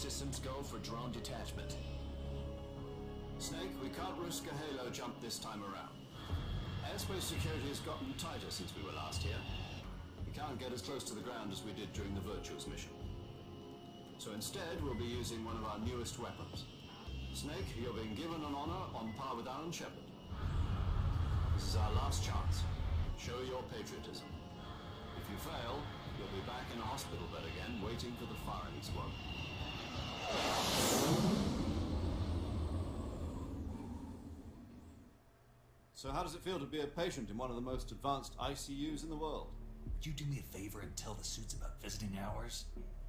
Systems go for drone detachment. Snake, we can't risk a halo jump this time around. Airspace security has gotten tighter since we were last here. We can't get as close to the ground as we did during the Virtuous mission. So instead, we'll be using one of our newest weapons. Snake, you're being given an honor on par with Alan Shepard. This is our last chance. Show your patriotism. If you fail, you'll be back in a hospital bed again, waiting for the firing squad. So how does it feel to be a patient in one of the most advanced ICUs in the world? Would you do me a favor and tell the suits about visiting hours?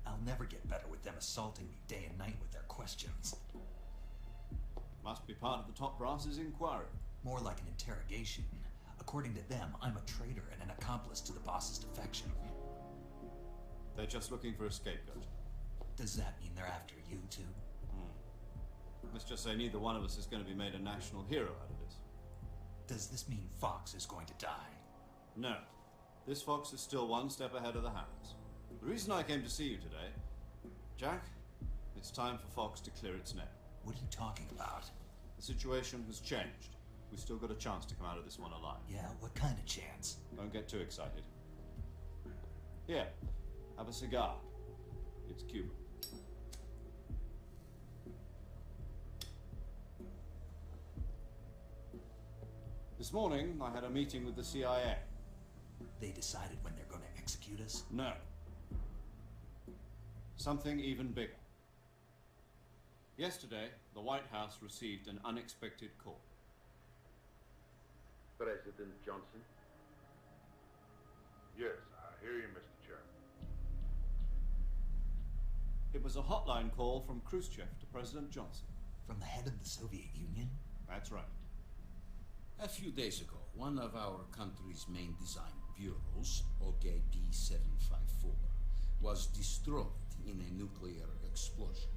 I'll never get better with them assaulting me day and night with their questions. Must be part of the top brass's inquiry. More like an interrogation. According to them, I'm a traitor and an accomplice to the boss's defection. They're just looking for a scapegoat. Does that mean they're after you too? Let's just say neither one of us is going to be made a national hero out of this. Does this mean Fox is going to die? No. This Fox is still one step ahead of the Hounds. The reason I came to see you today, Jack, it's time for Fox to clear its name. What are you talking about? The situation has changed. We've still got a chance to come out of this one alive. Yeah, what kind of chance? Don't get too excited. Here, have a cigar. It's Cuban. This morning, I had a meeting with the CIA. They decided when they're going to execute us? No. Something even bigger. Yesterday, the White House received an unexpected call. President Johnson? Yes, I hear you, Mr. Chairman. It was a hotline call from Khrushchev to President Johnson. From the head of the Soviet Union? That's right. A few days ago, one of our country's main design bureaus, OKB 754, was destroyed in a nuclear explosion.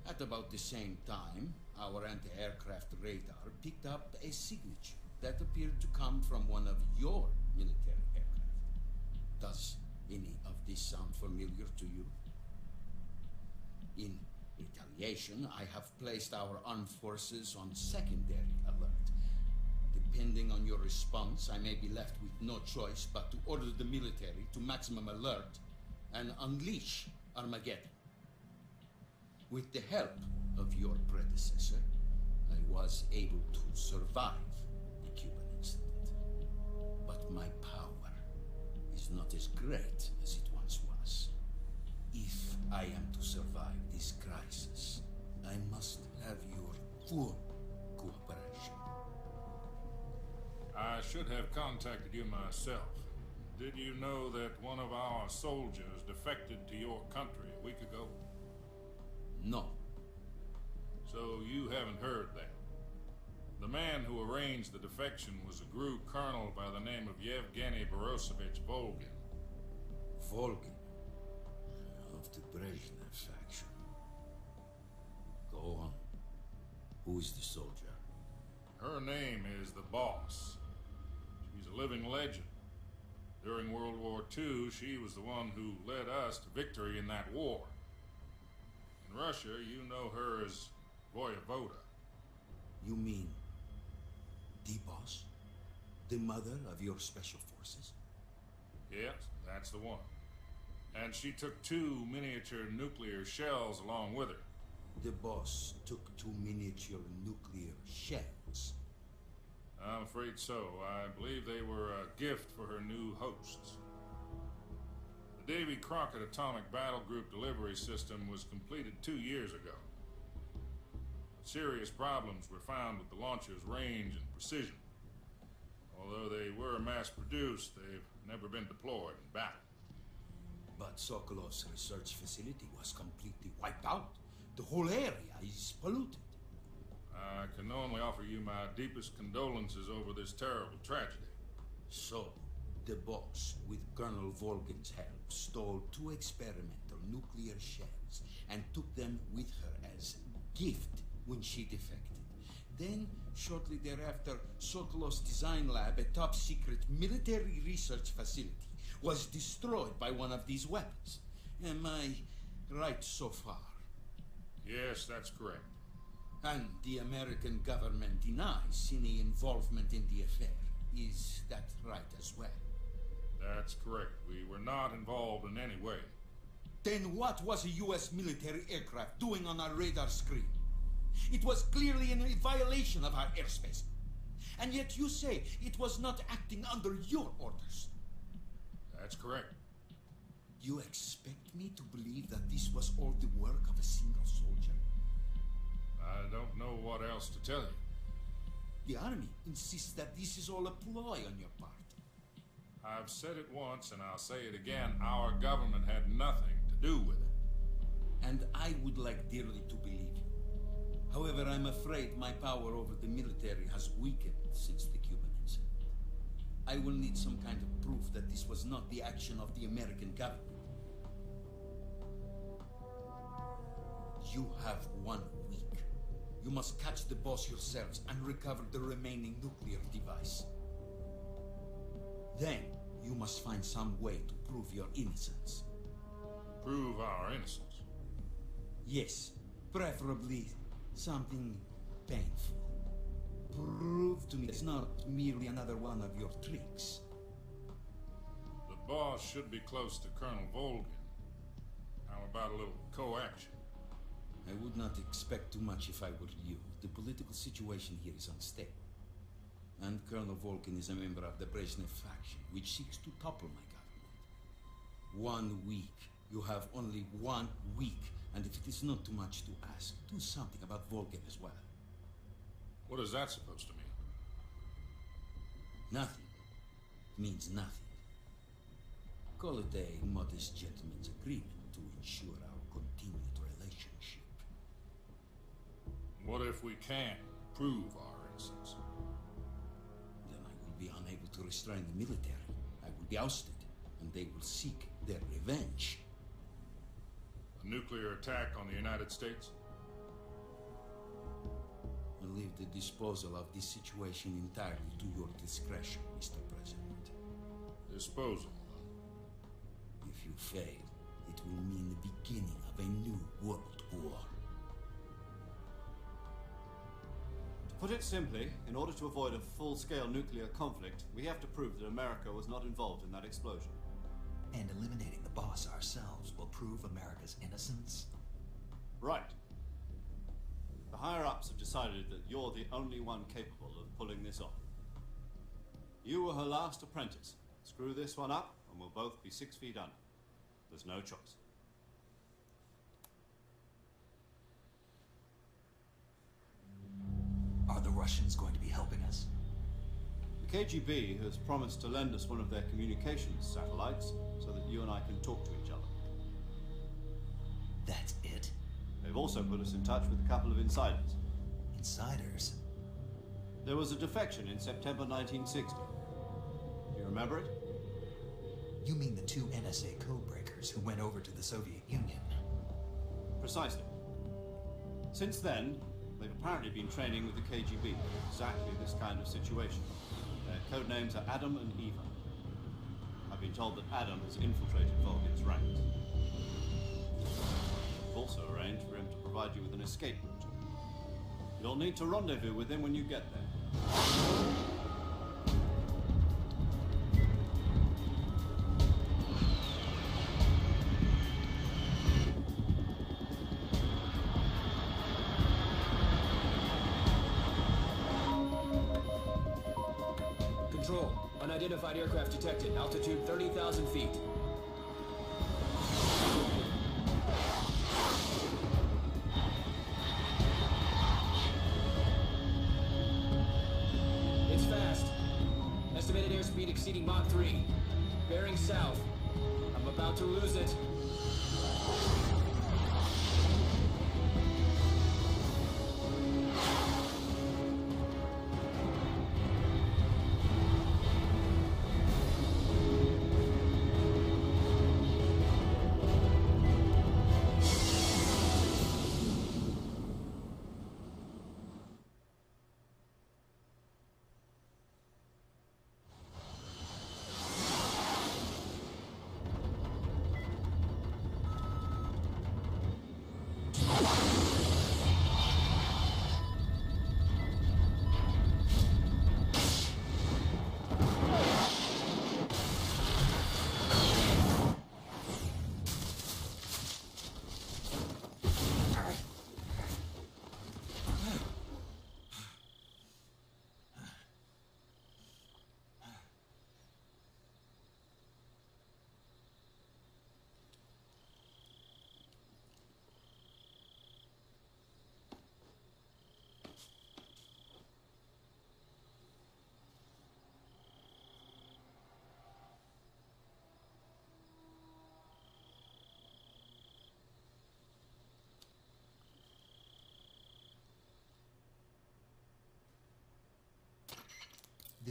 At about the same time, our anti-aircraft radar picked up a signature that appeared to come from one of your military aircraft. Does any of this sound familiar to you? In retaliation, I have placed our armed forces on secondary alert. Depending on your response, I may be left with no choice but to order the military to maximum alert and unleash Armageddon. With the help of your predecessor, I was able to survive the Cuban incident. But my power is not as great as it once was. If I am to survive this crisis, I must have your full cooperation. I should have contacted you myself. Did you know that one of our soldiers defected to your country a week ago? No. So you haven't heard that. The man who arranged the defection was a GRU colonel by the name of Yevgeny Borosovich Volgin. Volgin, of the Brezhnev faction. Go on. Who is the soldier? Her name is the Boss. She's a living legend. During World War II, she was the one who led us to victory in that war. In Russia, you know her as Voyevoda. You mean the Boss? The mother of your special forces? Yes, that's the one. And she took 2 miniature nuclear shells along with her. The Boss took 2 miniature nuclear shells. I'm afraid so. I believe they were a gift for her new hosts. The Davy Crockett Atomic Battle Group delivery system was completed 2 years ago. Serious problems were found with the launcher's range and precision. Although they were mass-produced, they've never been deployed in battle. But Sokolov's research facility was completely wiped out. The whole area is polluted. I can only offer you my deepest condolences over this terrible tragedy. So, the Boss, with Colonel Volgin's help, stole 2 experimental nuclear shells and took them with her as gift when she defected. Then, shortly thereafter, Sokolov's design lab, a top-secret military research facility, was destroyed by one of these weapons. And my right so far? Yes, that's correct. And the American government denies any involvement in the affair. Is that right as well? That's correct. We were not involved in any way. Then what was a US military aircraft doing on our radar screen? It was clearly in violation of our airspace. And yet you say it was not acting under your orders. That's correct. You expect me to believe that this was all the work of a single soldier? I don't know what else to tell you. The army insists that this is all a ploy on your part. I've said it once and I'll say it again. Our government had nothing to do with it. And I would like dearly to believe you. However, I'm afraid my power over the military has weakened since the Cuban incident. I will need some kind of proof that this was not the action of the American government. You have 1 week. You must catch the boss yourselves and recover the remaining nuclear device. Then, you must find some way to prove your innocence. Prove our innocence. Yes, preferably something painful. Prove to me it's not merely another one of your tricks. The boss should be close to Colonel Volgin. How about a little coaction? I would not expect too much if I were you. The political situation here is unstable. And Colonel Volgin is a member of the Brezhnev faction, which seeks to topple my government. 1 week. You have only 1 week. And if it is not too much to ask, do something about Volgin as well. What is that supposed to mean? Nothing means nothing. Call it a modest gentleman's agreement to ensure our continued relationship. What if we can't prove our innocence? Then I will be unable to restrain the military. I will be ousted, and they will seek their revenge. A nuclear attack on the United States? I leave the disposal of this situation entirely to your discretion, Mr. President. Disposal. If you fail, it will mean the beginning of a new world war. To put it simply, in order to avoid a full-scale nuclear conflict, we have to prove that America was not involved in that explosion. And eliminating the boss ourselves will prove America's innocence? Right. The higher-ups have decided that you're the only one capable of pulling this off. You were her last apprentice. Screw this one up, and we'll both be 6 feet under. There's no choice. Are the Russians going to be helping us? The KGB has promised to lend us one of their communications satellites so that you and I can talk to each other. That's it? They've also put us in touch with a couple of insiders. Insiders? There was a defection in September 1960. You remember it? You mean the 2 NSA codebreakers who went over to the Soviet Union? Precisely. Since then, they've apparently been training with the KGB for exactly this kind of situation. Their code names are Adam and Eva. I've been told that Adam has infiltrated Volgin's ranks. We've also arranged for him to provide you with an escape route. You'll need to rendezvous with him when you get there. Control. Unidentified aircraft detected. Altitude 30,000 feet. It's fast. Estimated airspeed exceeding Mach 3. Bearing south. I'm about to lose it.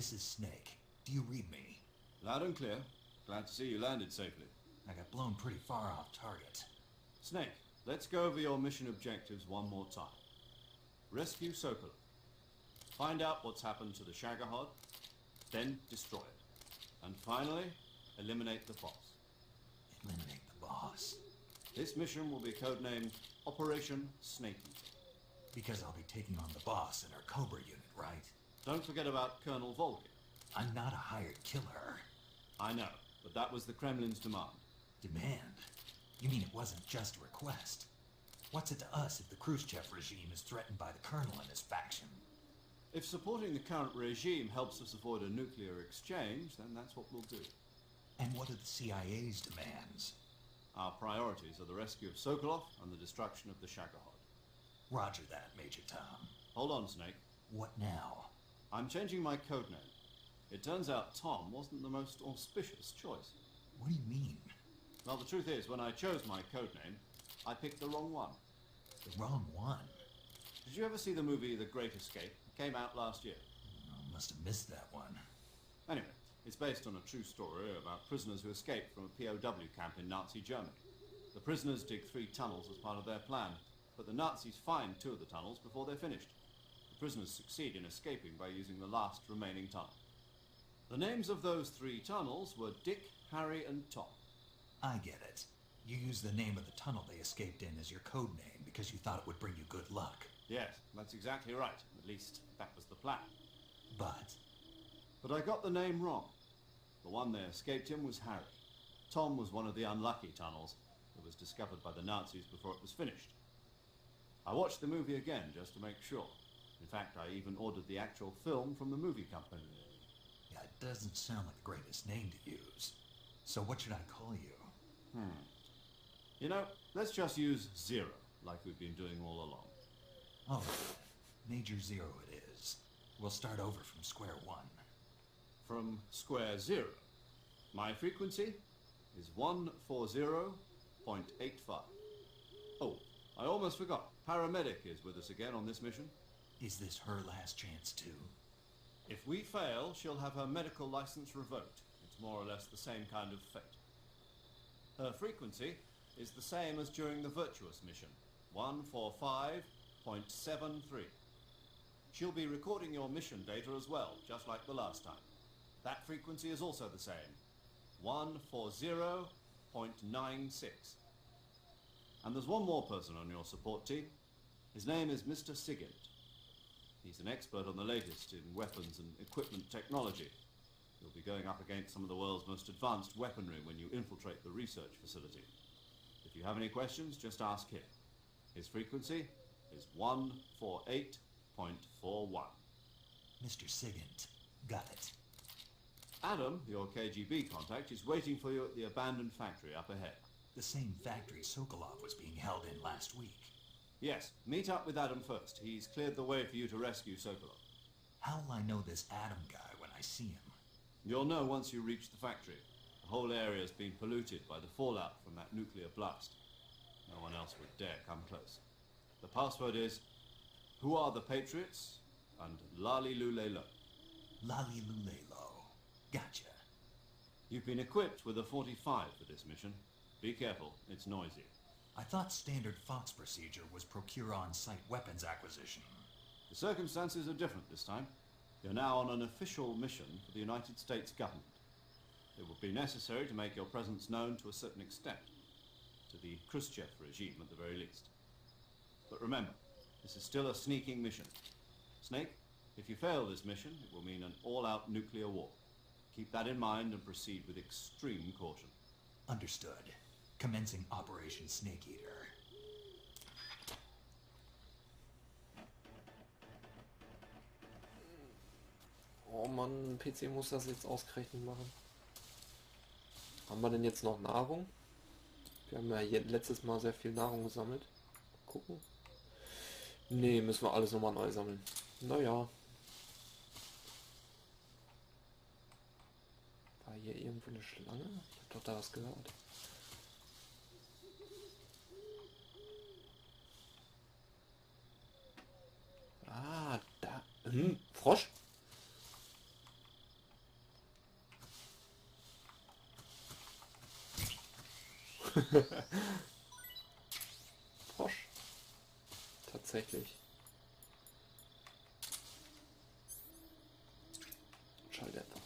This is Snake. Do you read me? Loud and clear. Glad to see you landed safely. I got blown pretty far off target. Snake, let's go over your mission objectives one more time. Rescue Sokolov. Find out what's happened to the Shagohod, then destroy it. And finally, eliminate the boss. Eliminate the boss. This mission will be codenamed Operation Snake Eater. Because I'll be taking on the boss in our Cobra unit, right? Don't forget about Colonel Volgin. I'm not a hired killer. I know, but that was the Kremlin's demand. Demand? You mean it wasn't just a request? What's it to us if the Khrushchev regime is threatened by the colonel and his faction? If supporting the current regime helps us avoid a nuclear exchange, then that's what we'll do. And what are the CIA's demands? Our priorities are the rescue of Sokolov and the destruction of the Shagohod. Roger that, Major Tom. Hold on, Snake. What now? I'm changing my codename. It turns out Tom wasn't the most auspicious choice. What do you mean? Well, the truth is, when I chose my codename, I picked the wrong one. The wrong one? Did you ever see the movie The Great Escape? It came out last year. I must have missed that one. Anyway, it's based on a true story about prisoners who escaped from a POW camp in Nazi Germany. The prisoners dig 3 tunnels as part of their plan, but the Nazis find 2 of the tunnels before they're finished. The prisoners succeed in escaping by using the last remaining tunnel. The names of those 3 tunnels were Dick, Harry, and Tom. I get it. You used the name of the tunnel they escaped in as your code name because you thought it would bring you good luck. Yes, that's exactly right. At least, that was the plan. But I got the name wrong. The one they escaped in was Harry. Tom was one of the unlucky tunnels that was discovered by the Nazis before it was finished. I watched the movie again just to make sure. In fact, I even ordered the actual film from the movie company. yeah, it doesn't sound like the greatest name to use. So what should I call you? You know, let's just use Zero, like we've been doing all along. Oh, Major Zero it is. We'll start over from square one. From square 0. My frequency is 140.85. Oh, I almost forgot. Paramedic is with us again on this mission. Is this her last chance too? If we fail, she'll have her medical license revoked. It's more or less the same kind of fate. Her frequency is the same as during the Virtuous mission, 145.73. She'll be recording your mission data as well, just like the last time. That frequency is also the same, 140.96. And there's one more person on your support team. His name is Mr. Sigint. He's an expert on the latest in weapons and equipment technology. You'll be going up against some of the world's most advanced weaponry when you infiltrate the research facility. If you have any questions, just ask him. His frequency is 148.41. Mr. Sigint. Got it. Adam, your KGB contact, is waiting for you at the abandoned factory up ahead. The same factory Sokolov was being held in last week. Yes, meet up with Adam first. He's cleared the way for you to rescue Sokolov. How'll I know this Adam guy when I see him? You'll know once you reach the factory. The whole area's been polluted by the fallout from that nuclear blast. No one else would dare come close. The password is, "Who are the Patriots?" and "Lali Lule Lo." Lali Lulelo. Gotcha. You've been equipped with a 45 for this mission. Be careful, it's noisy. I thought standard Fox procedure was procure on-site weapons acquisition. The circumstances are different this time. You're now on an official mission for the United States government. It would be necessary to make your presence known to a certain extent, to the Khrushchev regime at the very least. But remember, this is still a sneaking mission. Snake, if you fail this mission, it will mean an all-out nuclear war. Keep that in mind and proceed with extreme caution. Understood. Commencing Operation Snake Eater. Oh Mann, PC muss das jetzt ausgerechnet machen. Haben wir denn jetzt noch Nahrung? Wir haben ja letztes Mal sehr viel Nahrung gesammelt. Gucken. Nee, müssen wir alles nochmal neu sammeln. Naja. War hier irgendwo eine Schlange? Ich hab doch da was gehört. Ah, da. Frosch? Frosch. Tatsächlich. Schalldämpfer.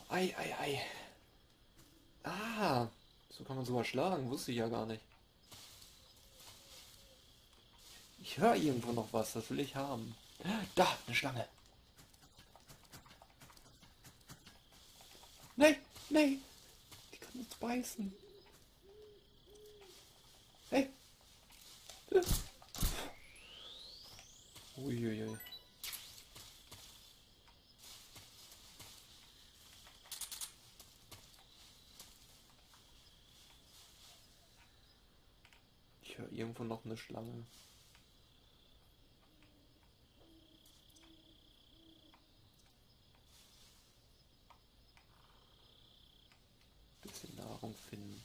Ei, ei, ei. Ah, so kann man sowas schlagen, wusste ich ja gar nicht. Ich höre irgendwo noch was, das will ich haben. Da, eine Schlange. Nee, nee. Die kann uns beißen. Hey. Uiuiui. Ich höre irgendwo noch eine Schlange. Bisschen Nahrung finden.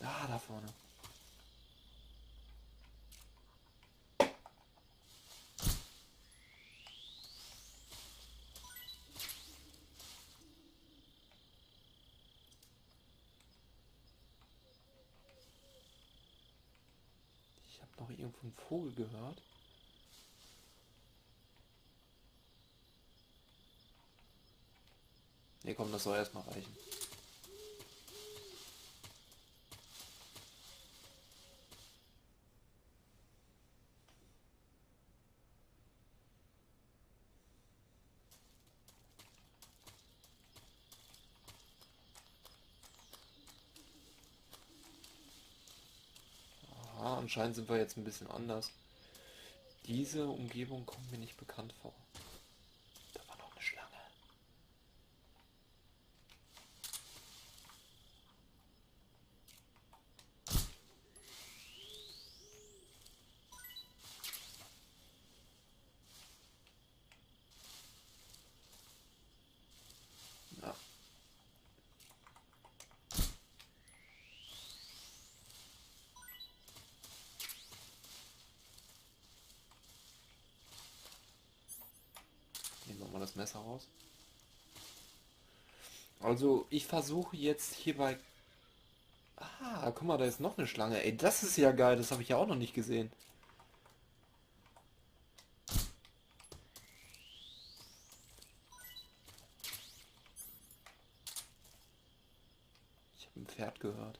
Ah, da vorne. Ich habe noch irgendwo einen Vogel gehört. Ne, komm, das soll erstmal reichen. Aha, anscheinend sind wir jetzt ein bisschen anders. Diese Umgebung kommt mir nicht bekannt vor. Da war noch eine Schlange. Ja. Nehmen wir mal das Messer raus. Also, ich versuche jetzt hierbei... Ah, guck mal, da ist noch eine Schlange. Ey, das ist ja geil. Das habe ich ja auch noch nicht gesehen. Ich habe ein Pferd gehört.